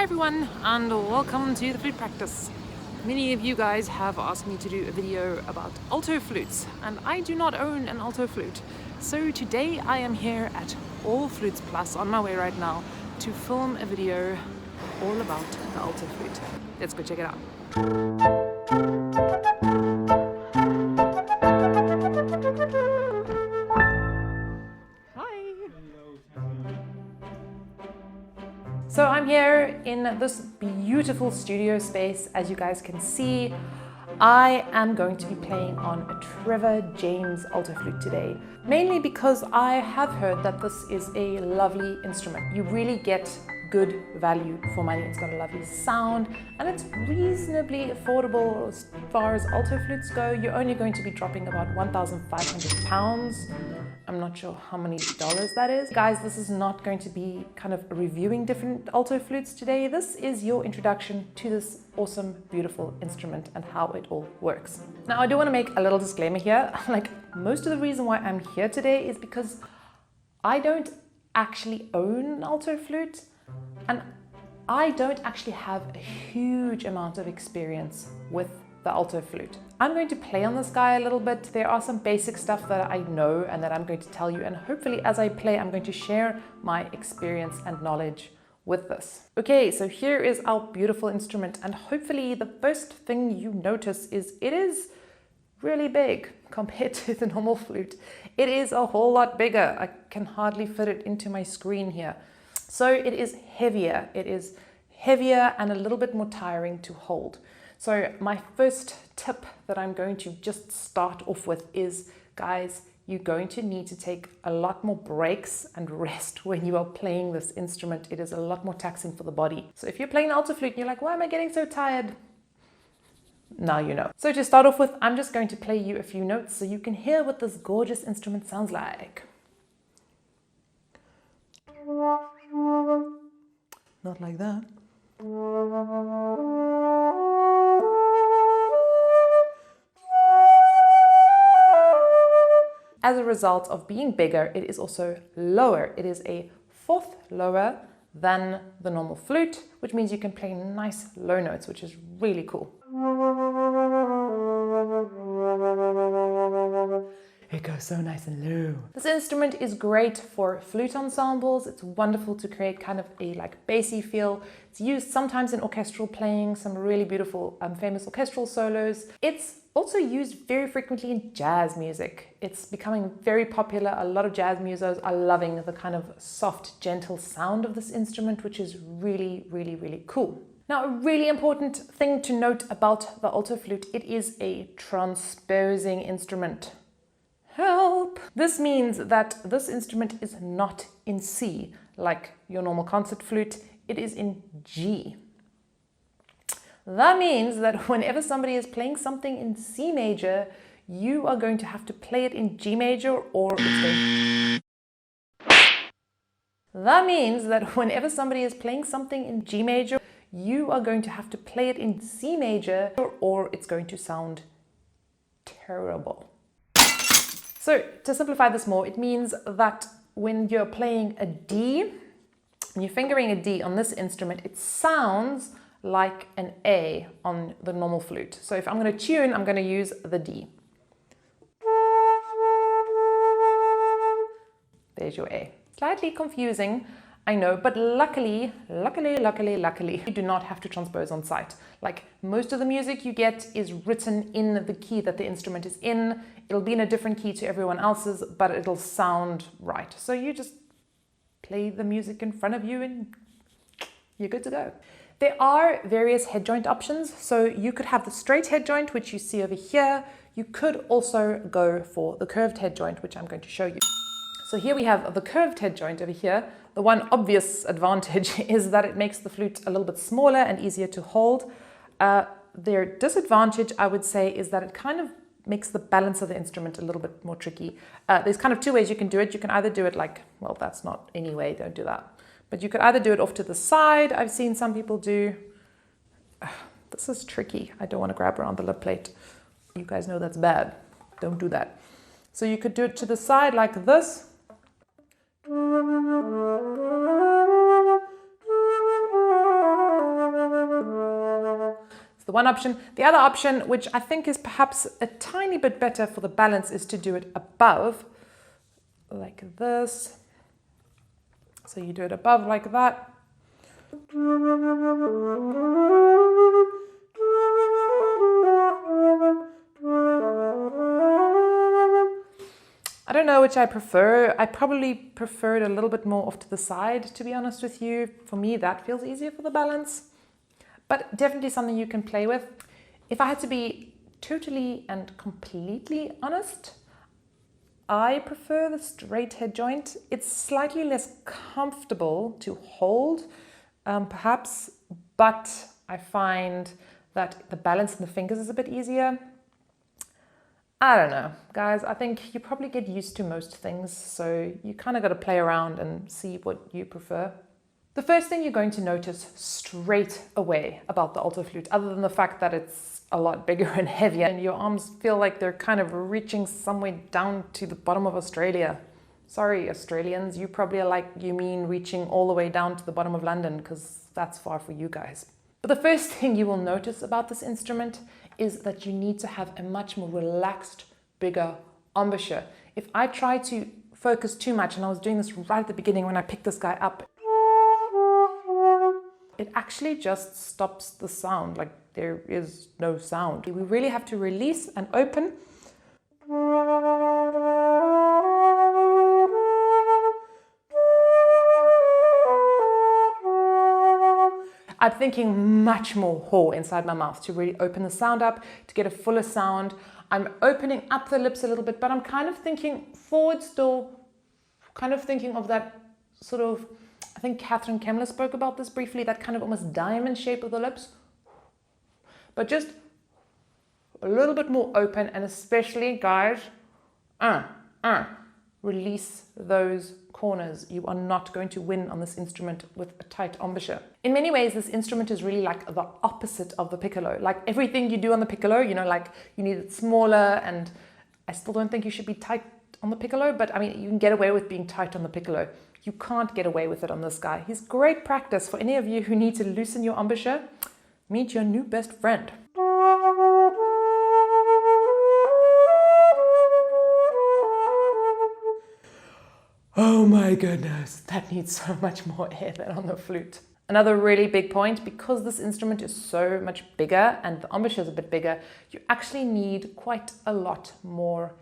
Hi everyone, and welcome to the flute practice. Many of you guys have asked me to do a video about alto flutes, and I do not own an alto flute. So today I am here at All Flutes Plus on my way right now to film a video all about the alto flute. Let's go check it out. So I'm here in this beautiful studio space. As you guys can see, I am going to be playing on a Trevor James alto flute today, mainly because I have heard that this is a lovely instrument. You really get good value for money. It's got a lovely sound and it's reasonably affordable as far as alto flutes go. You're only going to be dropping about £1,500. I'm not sure how many dollars that is. Guys, this is not going to be kind of reviewing different alto flutes today. This is your introduction to this awesome, beautiful instrument and how it all works. Now, I do want to make a little disclaimer here. Like, most of the reason why I'm here today is because I don't actually own an alto flute, and I don't actually have a huge amount of experience with the alto flute. I'm going to play on this guy a little bit. There are some basic stuff that I know and that I'm going to tell you, and hopefully as I play I'm going to share my experience and knowledge with this. Okay, so here is our beautiful instrument, and hopefully the first thing you notice is it is really big compared to the normal flute. It is a whole lot bigger. I can hardly fit it into my screen here. So it is heavier. It is heavier and a little bit more tiring to hold. So my first tip that I'm going to just start off with is, guys, you're going to need to take a lot more breaks and rest when you are playing this instrument. It is a lot more taxing for the body. So if you're playing an alto flute and you're like, why am I getting so tired? Now you know. So to start off with, I'm just going to play you a few notes so you can hear what this gorgeous instrument sounds like. Not like that. As a result of being bigger, it is also lower. It is a fourth lower than the normal flute, which means you can play nice low notes, which is really cool. It goes so nice and low. This instrument is great for flute ensembles. It's wonderful to create kind of a bassy feel. It's used sometimes in orchestral playing, some really beautiful famous orchestral solos. It's also used very frequently in jazz music. It's becoming very popular. A lot of jazz musos are loving the kind of soft, gentle sound of this instrument, which is really, really, really cool. Now, a really important thing to note about the alto flute, it is a transposing instrument. Help! This means that this instrument is not in C, like your normal concert flute. It is in G. That means that whenever somebody is playing something in C major, you are going to have to play it in G major, or it's going... That means that whenever somebody is playing something in G major, you are going to have to play it in C major, or it's going to sound terrible. So to simplify this more, it means that when you're playing a D, when you're fingering a D on this instrument, it sounds like an A on the normal flute. So if I'm going to tune, I'm going to use the D. There's your A. Slightly confusing, I know, but luckily, you do not have to transpose on site. Like, most of the music you get is written in the key that the instrument is in. It'll be in a different key to everyone else's, but it'll sound right. So you just play the music in front of you and you're good to go. There are various head joint options. So you could have the straight head joint, which you see over here. You could also go for the curved head joint, which I'm going to show you. So here we have the curved head joint over here. The one obvious advantage is that it makes the flute a little bit smaller and easier to hold. Their disadvantage, I would say, is that it kind of makes the balance of the instrument a little bit more tricky. There's kind of two ways you can do it. You can either do it like, well, that's not any way, don't do that. But you could either do it off to the side. I've seen some people do. This is tricky. I don't want to grab around the lip plate. You guys know that's bad. Don't do that. So you could do it to the side like this. one option. The other option, which I think is perhaps a tiny bit better for the balance, is to do it above, like this. So you do it above like that. I don't know which I prefer. I probably prefer it a little bit more off to the side, to be honest with you. For me, that feels easier for the balance, but definitely something you can play with. If I had to be totally and completely honest, I prefer the straight head joint. It's slightly less comfortable to hold, perhaps, but I find that the balance in the fingers is a bit easier. I don't know, guys. I think you probably get used to most things, so you kind of got to play around and see what you prefer. The first thing you're going to notice straight away about the alto flute, other than the fact that it's a lot bigger and heavier, and your arms feel like they're kind of reaching somewhere down to the bottom of Australia. Sorry, Australians, you probably are like, you mean reaching all the way down to the bottom of London, because that's far for you guys. But the first thing you will notice about this instrument is that you need to have a much more relaxed, bigger embouchure. If I try to focus too much, and I was doing this right at the beginning when I picked this guy up, it actually just stops the sound, like there is no sound. We really have to release and open. I'm thinking much more haw inside my mouth to really open the sound up, to get a fuller sound. I'm opening up the lips a little bit, but I'm kind of thinking forward still, kind of thinking of that sort of, I think Catherine Kemmler spoke about this briefly, that kind of almost diamond shape of the lips. But just a little bit more open, and especially, guys, release those corners. You are not going to win on this instrument with a tight embouchure. In many ways, this instrument is really like the opposite of the piccolo. Like everything you do on the piccolo, you know, like you need it smaller, and I still don't think you should be tight on the piccolo, but I mean, you can get away with being tight on the piccolo. You can't get away with it on this guy. He's great practice for any of you who need to loosen your embouchure. Meet your new best friend. Oh my goodness, that needs so much more air than on the flute. Another really big point, because this instrument is so much bigger and the embouchure is a bit bigger, you actually need quite a lot more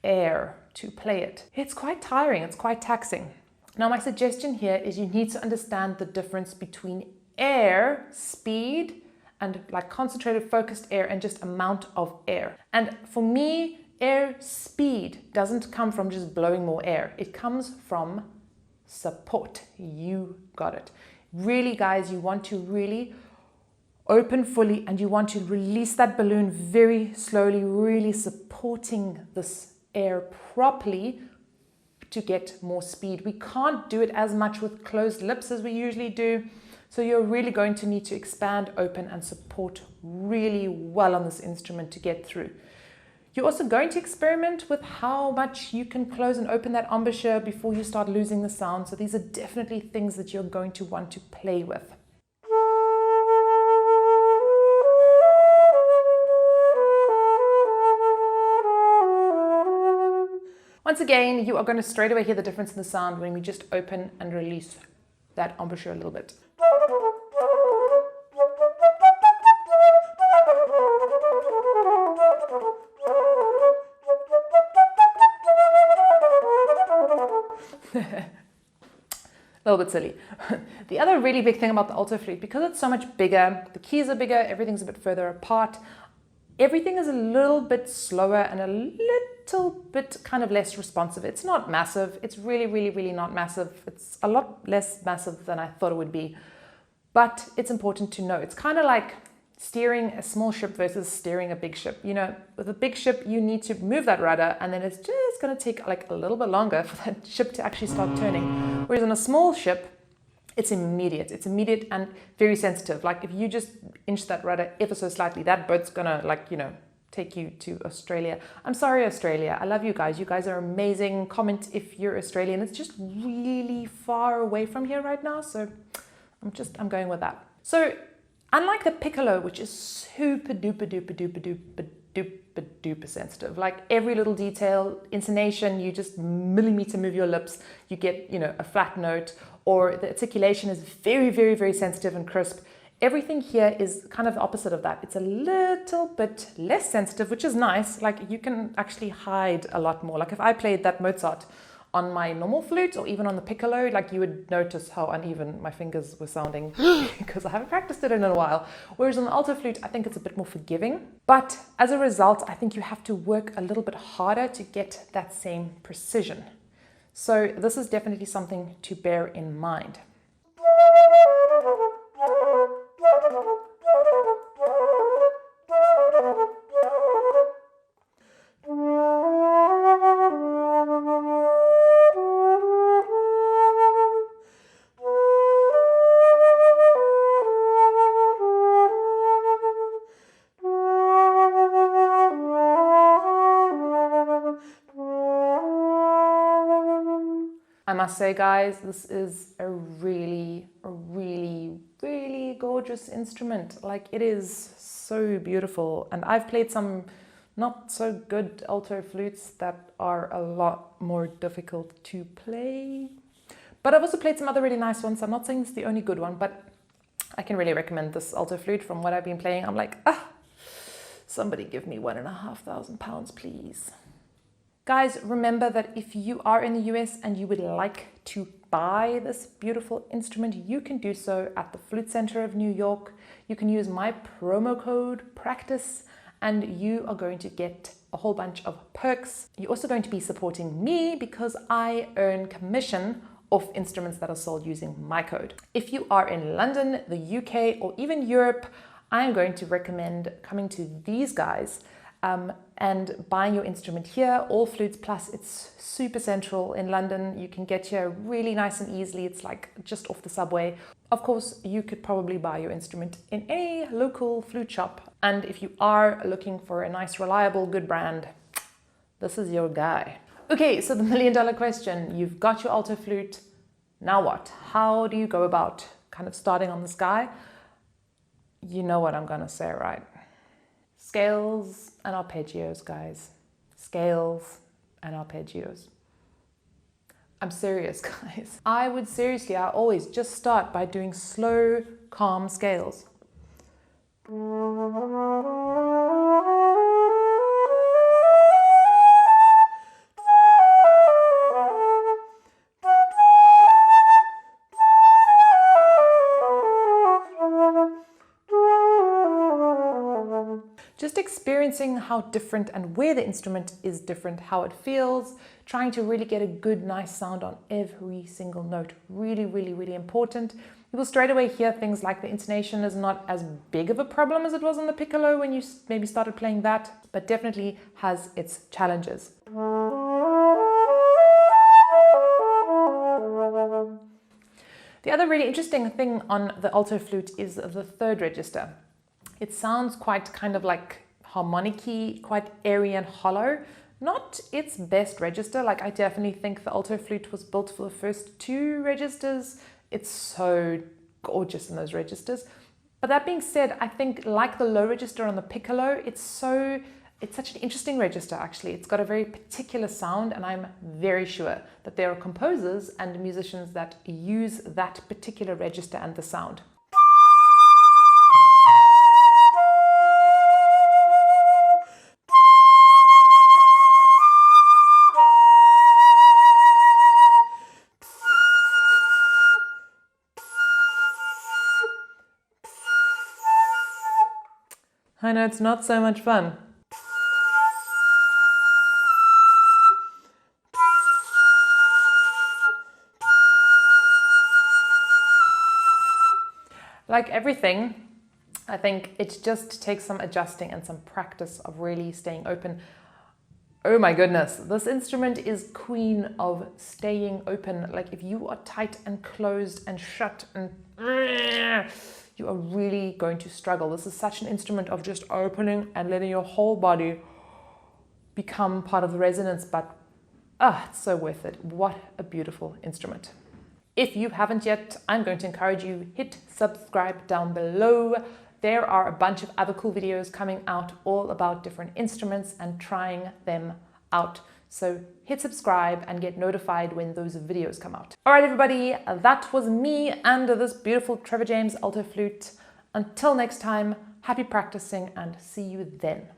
air to play it. It's quite tiring, it's quite taxing. Now my suggestion here is you need to understand the difference between air, speed, and like concentrated focused air, and just amount of air. And for me, air speed doesn't come from just blowing more air. It comes from support. You got it. Really, guys, you want to really open fully, and you want to release that balloon very slowly, really supporting this air properly to get more speed. We can't do it as much with closed lips as we usually do. So you're really going to need to expand, open, and support really well on this instrument to get through. You're also going to experiment with how much you can close and open that embouchure before you start losing the sound. So these are definitely things that you're going to want to play with. Once again, you are going to straight away hear the difference in the sound when we just open and release that embouchure a little bit. A little bit silly. The other really big thing about the alto flute, because it's so much bigger, the keys are bigger, everything's a bit further apart, everything is a little bit slower and a little bit kind of less responsive. It's not massive. It's really, really, really not massive. It's a lot less massive than I thought it would be. But it's important to know. It's kind of like steering a small ship versus steering a big ship. You know, with a big ship, you need to move that rudder, and then it's just going to take like a little bit longer for that ship to actually start turning. Whereas on a small ship, it's immediate. It's immediate and very sensitive. Like if you just inch that rudder ever so slightly, that boat's going to, like, you know, take you to Australia. I'm sorry, Australia. I love you guys. You guys are amazing. Comment if you're Australian. It's just really far away from here right now. So I'm going with that. So Unlike the piccolo, which is super duper duper duper duper duper duper sensitive, like every little detail, intonation, you just millimeter move your lips, you get, you know, a flat note, or the articulation is very, very, very sensitive and crisp. Everything here is kind of the opposite of that. It's a little bit less sensitive, which is nice. Like you can actually hide a lot more. Like if I played that Mozart on my normal flute or even on the piccolo, like you would notice how uneven my fingers were sounding because I haven't practiced it in a while. Whereas on the alto flute, I think it's a bit more forgiving. But as a result, I think you have to work a little bit harder to get that same precision. So this is definitely something to bear in mind. I must say, guys, this is a really, really gorgeous instrument. Like, it is so beautiful. And I've played some not so good alto flutes that are a lot more difficult to play. But I've also played some other really nice ones. I'm not saying it's the only good one, but I can really recommend this alto flute from what I've been playing. I'm like, somebody give me £1,500, please. Guys, remember that if you are in the US and you would like to buy this beautiful instrument, you can do so at the Flute Center of New York. You can use my promo code PRACTICE and you are going to get a whole bunch of perks. You're also going to be supporting me because I earn commission off instruments that are sold using my code. If you are in London, the UK, or even Europe, I am going to recommend coming to these guys and buying your instrument here, All Flutes Plus. It's super central in London. You can get here really nice and easily. It's like just off the subway. Of course, you could probably buy your instrument in any local flute shop. And if you are looking for a nice, reliable, good brand, this is your guy. Okay, so the $1,000,000 question. You've got your alto flute. Now what? How do you go about kind of starting on this guy? You know what I'm gonna say, right? Scales and arpeggios, guys. Scales and arpeggios. I'm serious, guys. I always just start by doing slow, calm scales. Just experiencing how different and where the instrument is different, how it feels, trying to really get a good, nice sound on every single note. Really, really, really important. You will straight away hear things like the intonation is not as big of a problem as it was on the piccolo when you maybe started playing that, but definitely has its challenges. The other really interesting thing on the alto flute is the third register. It sounds quite kind of like harmonic-y, quite airy and hollow. Not its best register. Like, I definitely think the alto flute was built for the first two registers. It's so gorgeous in those registers. But that being said, I think like the low register on the piccolo, it's such an interesting register, actually. It's got a very particular sound, and I'm very sure that there are composers and musicians that use that particular register and the sound. I know it's not so much fun. Like everything, I think it just takes some adjusting and some practice of really staying open. Oh my goodness, this instrument is queen of staying open. Like if you are tight and closed and shut and you are really going to struggle. This is such an instrument of just opening and letting your whole body become part of the resonance, but it's so worth it. What a beautiful instrument. If you haven't yet, I'm going to encourage you, hit subscribe down below. There are a bunch of other cool videos coming out all about different instruments and trying them out. So hit subscribe and get notified when those videos come out. All right, everybody, that was me and this beautiful Trevor James alto flute. Until next time, happy practicing and see you then.